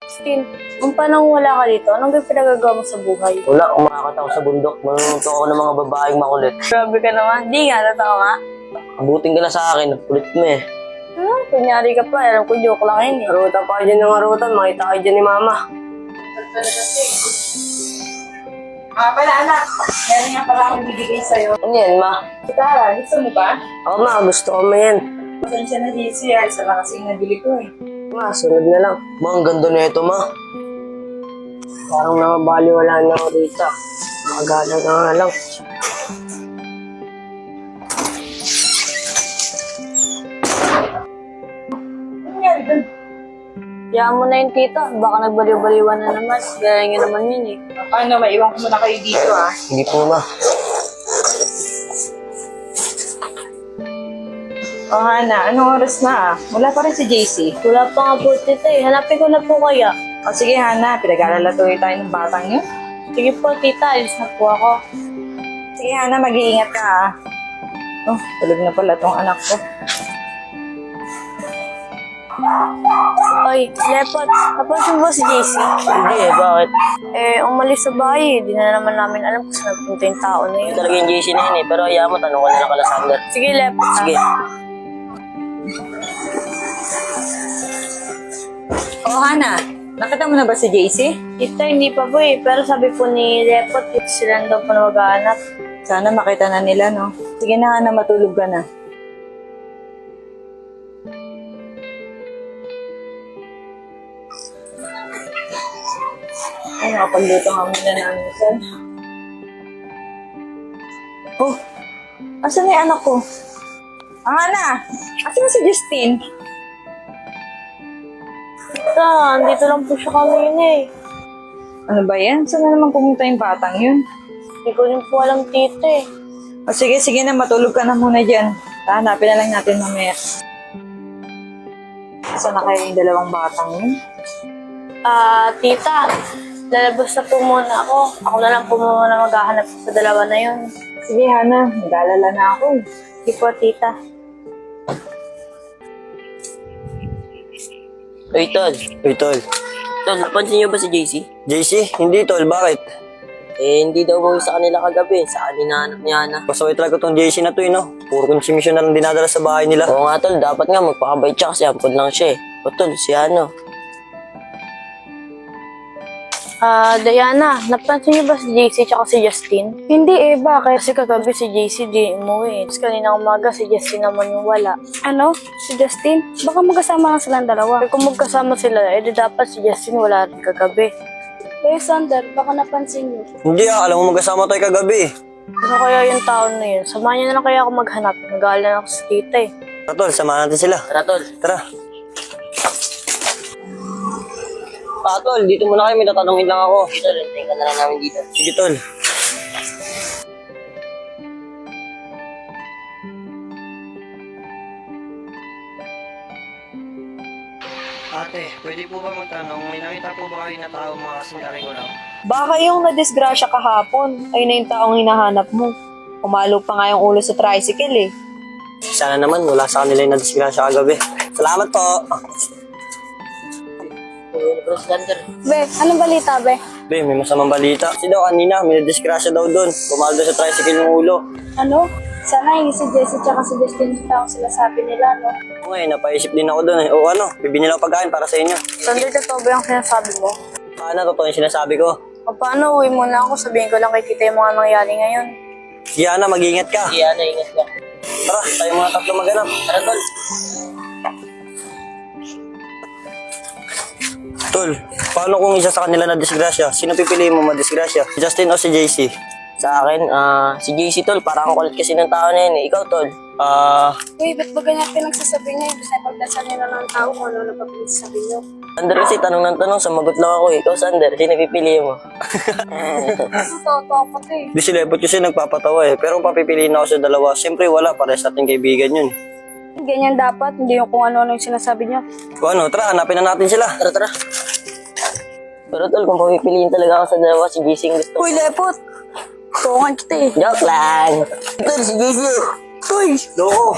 Tin, kung paano wala ka dito, anong pinagagawa mo sa buhay? Wala, umakat ako sa bundok. Manununto ako ng mga babaeng makulit. Grabe ka naman. Di nga, totoo nga. Abutin ka na sa akin, kulit mo eh. Kunyari ka pa, alam ko joke lang yun eh. Arutan pa kayo dyan ng arutan, makita kayo dyan ni mama. Pala anak, yan nga pala akong bibigay sa'yo. Ano yan, ma? Tara, gusto mo ba? Oo, ma, gusto ko ma yan. Pasensya na dito siya, isa lang kasing nabili ko eh. Ma, sunod na lang. Ma, ang ganda na ito, ma. Parang nakabaliwala na ako dito. Nakagala ka nga lang. Ano nangyari dun? Kaya mo na yun, tita. Baka nagbaliw-baliwan na naman. Gaya nga naman yun eh. Paano, maiwan ko muna kayo dito ah. Hindi po, ma. Oh Hana, anong oras na ah? Wala pa rin si JC. Wala pa nga po, tita eh. Hanapin ko na po kaya. O sige Hana, pinag-aalatuloy tayo ng batang yun. Sige po, tita. Alis na po ako. Sige Hana, mag-iingat ka ah. Oh, tulog na pala tong anak ko. Ay, Lepot. Napansin mo si JC? Hindi eh, bakit? Eh, umalis sa bahay. Di na naman namin alam kung saan nagpunta yung tao na yun. Ito talaga yung JC na yun eh. Pero ayaw mo, tanong ko na lang kala Sander. Sige, Lepot. Sige. Oh Hana, nakita mo na ba si JC? Tita, hindi pa po eh. Pero sabi po ni Lepot, sila daw po na maghahanap. Sana makita na nila, no? Sige na Hana, matulog ka na. Ay, nakapagluto nga muna namin sir. Oh, asan na yung anak ko? Ang Hana, asan na si Justin? Tita, andito lang po siya kanina eh. Ano ba yan? Saan na naman pumunta yung batang yun? Hindi ko rin po alam, tita eh. O sige, sige na, matulog ka na muna dyan. Hanapin na lang natin mamaya. Saan na kayo yung dalawang batang yun? Tita, lalabas na po muna ako. Ako na lang po muna maghahanap sa dalawa na yun. Sige, Hana, nag-aalala na ako. Sige po, tita. Uy, tol. Uy, tol. Tol, napansin niyo ba si JC? JC? Hindi, tol. Bakit? Eh, hindi daw umuwi sa kanila kagabi. Saan hinahanap niya na? Pasaway talaga tong JC na to, no? Puro konsumisyon na lang dinadala sa bahay nila. Oo nga, tol. Dapat nga magpakabait siya kasi ampun lang siya eh. O, tol, si ano? Diana, napansin niyo ba si JC tsaka si Justin? Hindi eh, bakit? Kasi kagabi si JC di umuwi. Tapos kanina umaga si Justin naman yung wala. Ano? Si Justin? Baka magkasama lang silang dalawa. Eh, kung magkasama sila, eh di dapat si Justin wala rin kagabi. Eh, Sander, baka napansin niyo. Hindi alam mo magkasama tayo kagabi. Ano kaya yung taon na yun? Samahan niyo na lang kaya ako maghanap. Nag-aalala na ako sa tita eh. Tara, tol. Samahan natin sila. Tara, tol. Tara. Tol, dito muna kayo. May tatanungin lang ako. Dito, rintayin ka na lang namin dito. Sige, tol. Ate, pwede po ba magtanong? May nakita po ba kayo na tao mga kasing ko lang? Baka yung nadisgrasya kahapon ay na yung taong hinahanap mo. Umalo pa nga yung ulo sa tricycle eh. Sana naman wala sa kanila yung nadisgrasya kagabi. Salamat po. Be, anong balita, be? Be, may masamang balita. Kasi daw kanina, may nadisgrasya daw doon. Bumalo daw sa tricycle ng ulo. Ano? Sana hindi si Jessie tsaka si Justin yung taong sila sabi nila, no? Oo nga, napaisip din ako doon eh. O ano, bibili lang pagkain para sa inyo. Sander, totoo ba yung sinasabi mo? Paano, totoo yung sinasabi ko? O paano, uwi muna ako. Sabihin ko lang kay tita yung mga nangyari ngayon. Giana, mag-iingat ka. Giana, ingat ka. Tara, tayo mga tatlo maghanap. Tara, tol. Tol, paano kung isa sa kanila na disgrasya? Sino pipiliin mo madisgrasya? Si Justin o si JC? Sa akin, si JC, tol. Parang kulit kasi ng tao na yun eh. Ikaw, tol. Uy, ba't ba ganyan pinagsasabi niya? Basta pagdasal niya na ng tao kung ano napapagsasabi niyo. Sander kasi tanong ng tanong, sumagot lang ako eh. Ikaw, Sander, sino pipiliin mo? Totoo ko to eh. Di si Lepot kasi nagpapatawa eh. Pero kung papipiliin ako sa dalawa, siyempre wala. Pares natin kaibigan yun. Ganyan dapat, hindi yung kung ano-ano yung sinasabi niya. Kung ano, tara, hanapin na natin sila. Tara, tara. Pero tol, kung papipiliin talaga ako sa dalawa, si JC ang gusto. Uy, Lepot! Tuungan kita eh. Joke lang. Tol, si JC. Uy! Loko.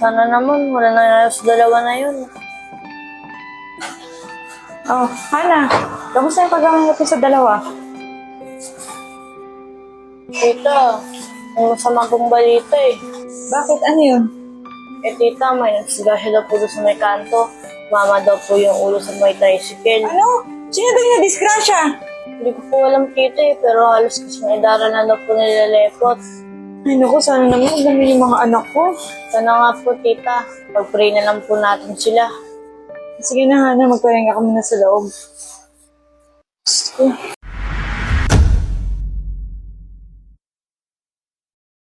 Sana naman, wala na sa dalawa na yun. Oh, Hana, kamusta yung pag-aaral natin sa dalawa? Tita, may masama pong balita eh. Bakit? Ano yun? Eh tita, may nagsigasya daw po doon sa may kanto. Mama daw po yung ulo sa may tricycle. Ano? Sino daw yung nadisgrasya? Hindi ko po alam tita eh, pero halos kasi may idara na daw po nilalepot. Ay naku, sana naman dami yung mga anak ko. Sana nga po tita, pag-pray na lang po natin sila. Sige na, Hana, magpahinga ka muna sa loob. Diyos ko.